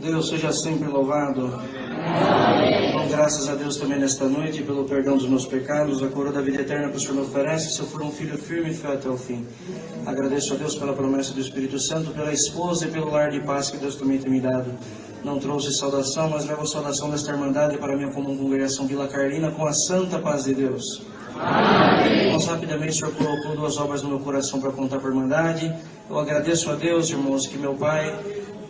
Deus seja sempre louvado. Amém. Graças a Deus também nesta noite pelo perdão dos meus pecados, a coroa da vida eterna que o Senhor me oferece, se eu for um filho firme e fiel até o fim. Agradeço a Deus pela promessa do Espírito Santo, pela esposa e pelo lar de paz que Deus também tem me dado. Não trouxe saudação, mas levo a saudação desta irmandade para a minha comum congregação Vila Carlina com a santa paz de Deus. Amém. Mas rapidamente o Senhor colocou 2 obras no meu coração para contar para a irmandade. Eu agradeço a Deus, irmãos, que meu pai,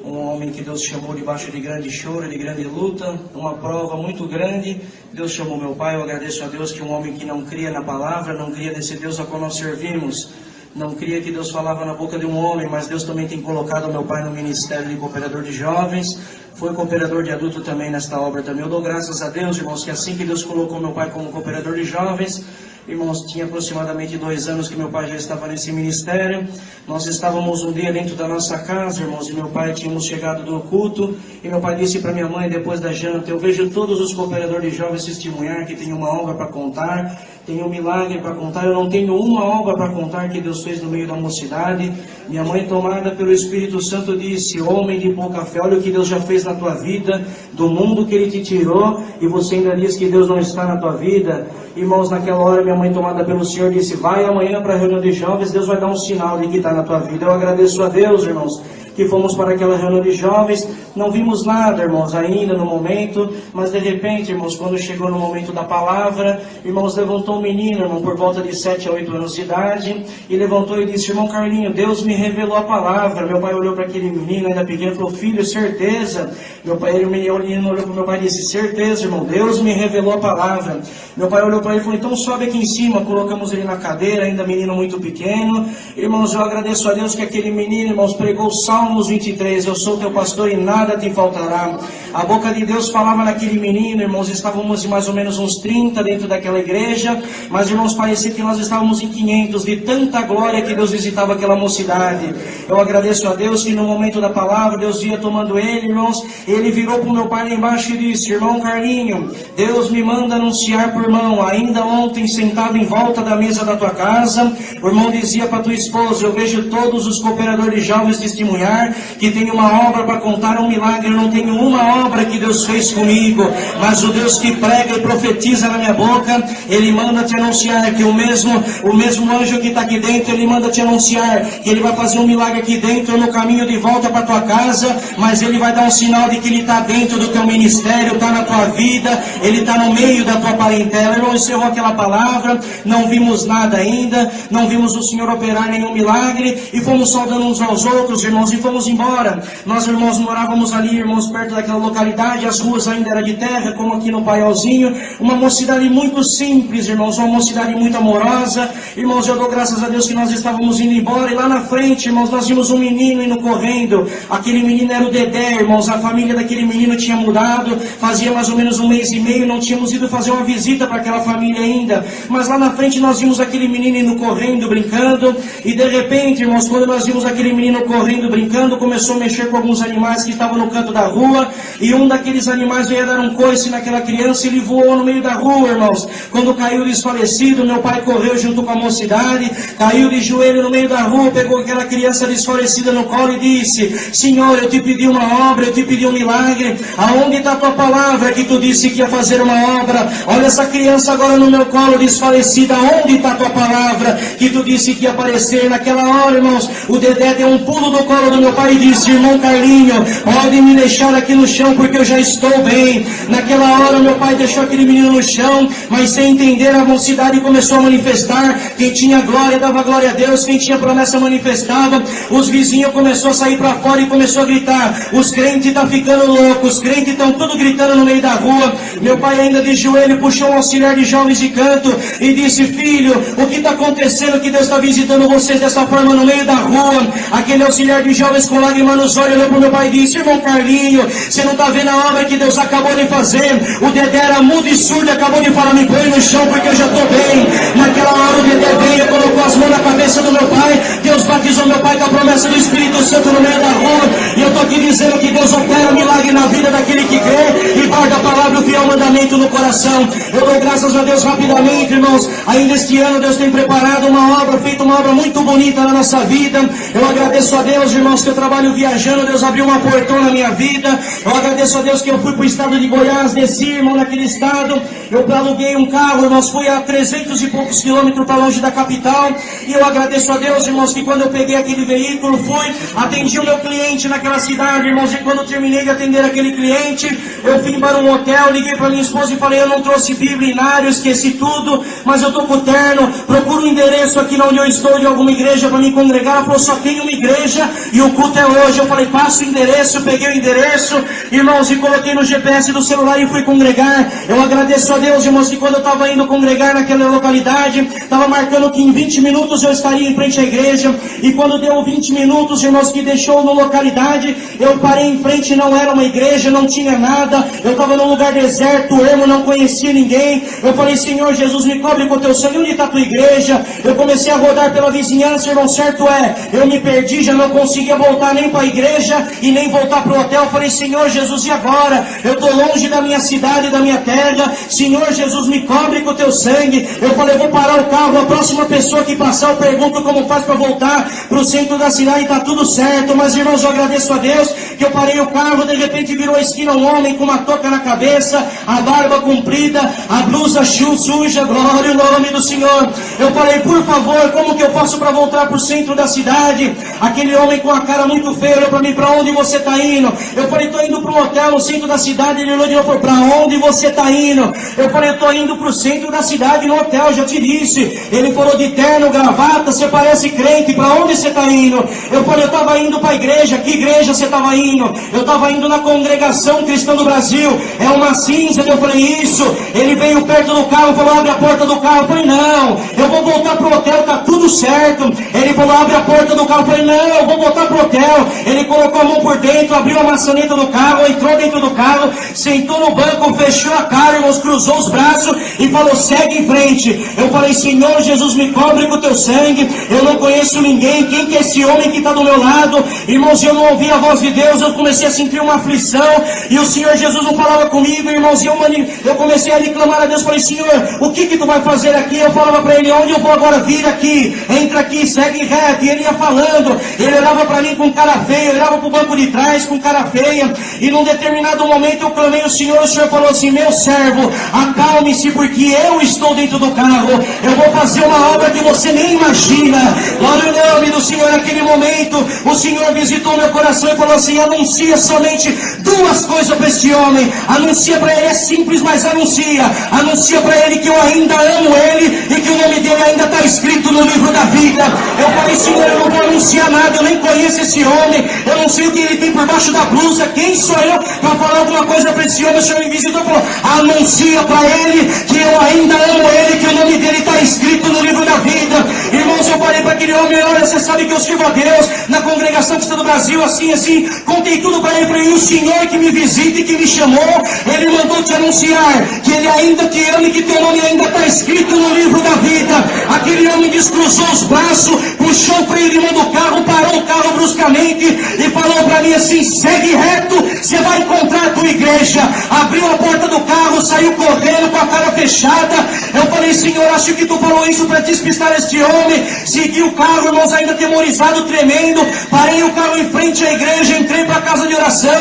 um homem que Deus chamou debaixo de grande choro, de grande luta, uma prova muito grande, Deus chamou meu pai. Eu agradeço a Deus que um homem que não cria na palavra, não cria nesse Deus a qual nós servimos, não cria que Deus falava na boca de um homem, mas Deus também tem colocado meu pai no ministério de cooperador de jovens, foi cooperador de adulto também nesta obra também. Eu dou graças a Deus, irmãos, que assim que Deus colocou meu pai como cooperador de jovens, irmãos, tinha aproximadamente 2 anos que meu pai já estava nesse ministério. Nós estávamos um dia dentro da nossa casa, irmãos, e meu pai tínhamos chegado do culto, e meu pai disse para minha mãe depois da janta: eu vejo todos os cooperadores de jovens testemunhar que tem uma obra para contar, tem um milagre para contar. Eu não tenho uma obra para contar que Deus fez no meio da mocidade. Minha mãe, tomada pelo Espírito Santo, disse: homem de pouca fé, olha o que Deus já fez na tua vida, do mundo que Ele te tirou, e você ainda diz que Deus não está na tua vida. Irmãos, naquela hora minha mãe, tomada pelo Senhor, disse: vai amanhã para a reunião de jovens, Deus vai dar um sinal de que está na tua vida. Eu agradeço a Deus, irmãos, que fomos para aquela reunião de jovens, não vimos nada, irmãos, ainda no momento, mas de repente, irmãos, quando chegou no momento da palavra, irmãos, levantou um menino, irmão, por volta de 7 a 8 anos de idade, e levantou e disse: irmão Carlinho, Deus me revelou a palavra. Meu pai olhou para aquele menino, ainda pequeno, e falou: filho, certeza? Meu pai, o menino olhou para o meu pai e disse: certeza, irmão, Deus me revelou a palavra. Meu pai olhou para ele e falou: então sobe aqui em cima. Colocamos ele na cadeira, ainda menino muito pequeno. Irmãos, eu agradeço a Deus que aquele menino, irmãos, pregou Salmos 23, eu sou teu pastor e nada te faltará. A boca de Deus falava naquele menino, irmãos. Estávamos em mais ou menos uns 30 dentro daquela igreja, mas, irmãos, parecia que nós estávamos em 500, de tanta glória que Deus visitava aquela mocidade. Eu agradeço a Deus que no momento da palavra, Deus ia tomando ele, irmãos. Ele virou para o meu pai lá embaixo e disse: irmão Carlinho, Deus me manda anunciar por irmão, ainda ontem sentado em volta da mesa da tua casa, o irmão dizia para tua esposa: eu vejo todos os cooperadores jovens testemunhar que tem uma obra para contar, um milagre. Eu não tenho uma obra que Deus fez comigo, mas o Deus que prega e profetiza na minha boca, Ele manda te anunciar que o mesmo anjo que está aqui dentro, ele manda te anunciar que ele vai fazer um milagre aqui dentro no caminho de volta para tua casa, mas ele vai dar um sinal de que ele está dentro do teu ministério, está na tua vida, ele está no meio da tua parentela. Irmão, encerrou aquela palavra, não vimos nada ainda, não vimos o Senhor operar nenhum milagre, e fomos saudando uns aos outros, irmãos, e fomos embora. Nós, irmãos, morávamos ali, irmãos, perto daquela localidade, as ruas ainda eram de terra, como aqui no Paialzinho, uma mocidade muito simples, irmãos, uma mocidade muito amorosa. Irmãos, eu dou graças a Deus que nós estávamos indo embora, e lá na frente, irmãos, nós vimos um menino indo correndo. Aquele menino era o Dedé, irmãos. A família daquele menino tinha mudado, fazia mais ou menos 1 mês e meio, não tínhamos ido fazer uma visita para aquela família ainda, mas lá na frente nós vimos aquele menino indo correndo, brincando, e de repente, irmãos, quando nós vimos aquele menino correndo, brincando, começou a mexer com alguns animais que estavam no canto da rua, e um daqueles animais veio dar um coice naquela criança, e ele voou no meio da rua, irmãos. Quando caiu desfalecido, meu pai correu junto com a mocidade, caiu de joelho no meio da rua, pegou aquela criança desfalecida no colo e disse: Senhor, eu te pedi uma obra, eu te pedi um milagre, aonde está a tua palavra que tu disse que ia fazer uma obra? Olha essa criança agora no meu colo desfalecida, aonde está a tua palavra que tu disse que ia aparecer? Naquela hora, irmãos, o Dedé deu um pulo do colo do meu pai e disse: irmão Carlinho, pode me deixar aqui no chão porque eu já estou bem. Naquela hora meu pai deixou aquele menino no chão, mas sem entender, a mocidade começou a manifestar. Quem tinha glória dava glória a Deus, quem tinha promessa manifestava. Os vizinhos começaram a sair para fora e começou a gritar: os crentes estão ficando loucos, os crentes estão tudo gritando no meio da rua. Meu pai, ainda de joelho, puxou um auxiliar de jovens de canto e disse: filho, o que está acontecendo que Deus está visitando vocês dessa forma no meio da rua? Aquele auxiliar de jovens com lágrimas nos olhos olhou para o meu pai e disse: irmão Carlinho, você não está vendo a obra que Deus acabou de fazer? O Dedé era mudo e surdo, acabou de falar: me põe no chão porque eu já estou bem. Naquela hora o Dedé veio, colocou as mãos na cabeça do meu pai, Deus batizou meu pai com a promessa do Espírito Santo no meio da rua, e eu estou aqui dizendo que Deus opera um milagre na vida daquele que crê e guarda a palavra. O fiel o mandamento no coração. Eu dou graças a Deus rapidamente, irmãos. Ainda este ano Deus tem preparado uma obra, feito uma obra muito bonita na nossa vida. Eu agradeço a Deus, irmãos, que eu trabalho viajando. Deus abriu uma portão na minha vida. Eu agradeço a Deus que eu fui para o estado de Goiás, desci, irmão, naquele estado. Eu aluguei um carro, irmãos, fui a 300 e poucos quilômetros para longe da capital. E eu agradeço a Deus, irmãos, que quando eu peguei aquele veículo, fui, atendi o meu cliente naquela cidade, irmãos, e quando terminei de atender aquele cliente, eu vim para um hotel, liguei para minha esposa e falei, eu não trouxe Bíblia e Nário, esqueci tudo, mas eu estou com o terno, procuro um endereço aqui onde eu estou de alguma igreja para me congregar. Ela falou, só tem uma igreja e o culto é hoje. Eu falei, passa o endereço, peguei o endereço, irmãos, e coloquei no GPS do celular e fui congregar. Eu agradeço a Deus, irmãos, que quando eu estava indo congregar naquela localidade, estava marcando que em 20 minutos eu estaria em frente à igreja, e quando deu 20 minutos, irmãos, que deixou na localidade, eu parei em frente, não era uma igreja, não tinha nada, eu estava num lugar deserto, ermo, não conhecia ninguém. Eu falei, Senhor Jesus, me cobre com teu sangue, onde está a tua igreja? Eu comecei a rodar pela vizinhança, irmão, certo é, eu me perdi, já não conseguia voltar nem para a igreja e nem voltar para o hotel. Eu falei, Senhor Jesus, e agora? Eu estou longe da minha cidade, da minha terra. Senhor Jesus, me cobre com teu sangue. Eu falei, vou parar o carro, a próxima pessoa que passar eu pergunto como faz para voltar para o centro da cidade, está tudo certo. Mas, irmãos, eu agradeço a Deus que eu parei o carro, de repente virou a esquina um homem com uma touca na cabeça, a barba comprida, a blusa suja, glória ao nome do Senhor. Eu falei, por favor, como que eu faço para voltar para o centro da cidade? Aquele homem com a cara muito feia olhou para mim, para onde você está indo? Eu falei, estou indo para um hotel no centro da cidade. Ele olhou e falou, para onde você está indo? Eu falei, eu estou indo para o centro da cidade, no hotel, já te disse. Ele falou, de terno, gravata, você parece crente, para onde você está indo? Eu falei, eu estava indo para a igreja. Que igreja você estava indo? Eu estava indo na Congregação Cristã do Brasil, é uma cinza. Eu falei, isso. Ele veio perto do carro, falou, abre a porta do carro. Eu falei, não, eu vou voltar para o hotel, está tudo certo. Ele falou, abre a porta do carro. Eu falei, não, eu vou voltar para o hotel. Ele colocou a mão por dentro, abriu a maçaneta do carro, entrou dentro do carro, sentou no banco, fechou a cara, irmãos, cruzou os braços e falou, segue em frente. Eu falei, Senhor Jesus, me cobre com o teu sangue. Eu não conheço ninguém. Quem que é esse homem que está do meu lado? Irmãos, eu não ouvi a voz de Deus. Eu comecei a sentir uma aflição e o Senhor Jesus não falava comigo, irmãos. E eu comecei a reclamar a Deus. Falei, Senhor, o que tu vai fazer aqui? Eu falava para ele, onde eu vou agora? Vir aqui, entra aqui, segue reto. E ele ia falando, ele olhava para mim com cara feia, olhava para o banco de trás com cara feia. E num determinado momento eu clamei ao Senhor. O Senhor falou assim, meu servo, acalme-se, porque eu estou dentro do carro. Eu vou fazer uma obra que você nem imagina. Glória ao nome do Senhor. Naquele momento o Senhor visitou meu coração e falou assim, anuncia somente duas coisas para este homem. Anuncia para ele, é simples, mas anuncia. Anuncia para ele que eu ainda amo ele e que o nome dele ainda está escrito no livro da vida. Eu falei, Senhor, eu não vou anunciar nada, eu nem conheço esse homem, eu não sei o que ele tem por baixo da blusa. Quem sou eu para falar alguma coisa para esse homem? O Senhor me visitou e falou, anuncia para ele que eu ainda amo ele, que o nome dele está escrito no livro da vida. Irmãos, eu falei para aquele homem, olha, você sabe que eu sirvo a Deus na Congregação Cristã do Brasil, assim, contei tudo para ele. Falei, o Senhor que me visita e que me chamou, ele mandou te anunciar que ele ainda te ama e que teu nome ainda está escrito no livro da vida. Aquele homem descruzou os braços, puxou o freio de mão do carro, parou o carro bruscamente e falou para mim assim, segue reto, você vai encontrar a tua igreja. Abriu a porta do carro, saiu correndo com a cara fechada. Eu falei, Senhor, acho que tu falou isso para despistar este homem. Segui o carro, irmãos, ainda atemorizado, tremendo. Parei o carro em frente à igreja, entrei para a casa de oração.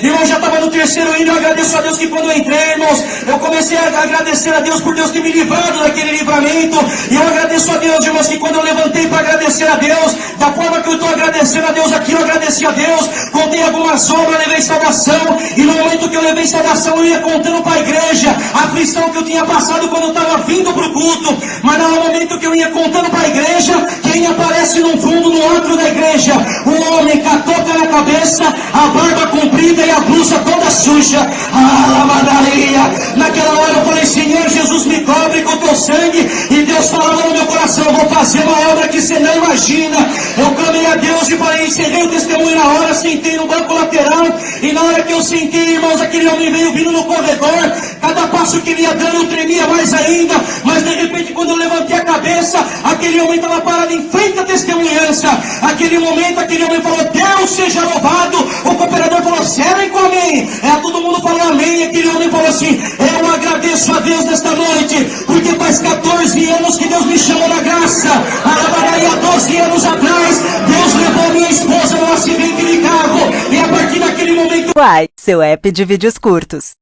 Irmão, já estava no terceiro hino. Eu agradeço a Deus que quando eu entrei, irmãos, eu comecei a agradecer a Deus por Deus ter me livrado daquele livramento. E eu agradeço a Deus, irmãos, que quando eu levantei para agradecer a Deus, da forma que eu estou agradecendo a Deus aqui, eu agradeci a Deus, contei algumas obras, levei salvação. E no momento que eu levei salvação, eu ia contando para a igreja a aflição que eu tinha passado quando eu estava vindo para o culto. Mas no momento que eu ia contando para a igreja, quem aparece no fundo, no âmbito da igreja? Um homem com a touca na cabeça, a barba comprida e a blusa toda suja. Ah, Maria! Naquela hora eu falei, Senhor Jesus, me cobre com teu sangue. E Deus falava no meu coração, eu vou fazer uma obra que você não imagina. Eu clamei a Deus e falei, encerrei o testemunho na hora, sentei no banco lateral. E na hora que eu sentei, irmãos, aquele homem veio vindo no corredor. Cada passo que ele ia dando, eu tremia mais ainda. Mas de repente, quando eu levantei a cabeça, aquele homem estava parado em frente à testemunhança. Aquele momento, aquele homem falou, Deus seja louvado. O cooperador falou, servem com amém. Todo mundo falou amém. Aquele olhando e falou assim: eu agradeço a Deus nesta noite, porque faz 14 anos que Deus me chamou na graça. Há 12 anos atrás, Deus levou minha esposa num acidente de carro, e a partir daquele momento... Uai, seu app de vídeos curtos.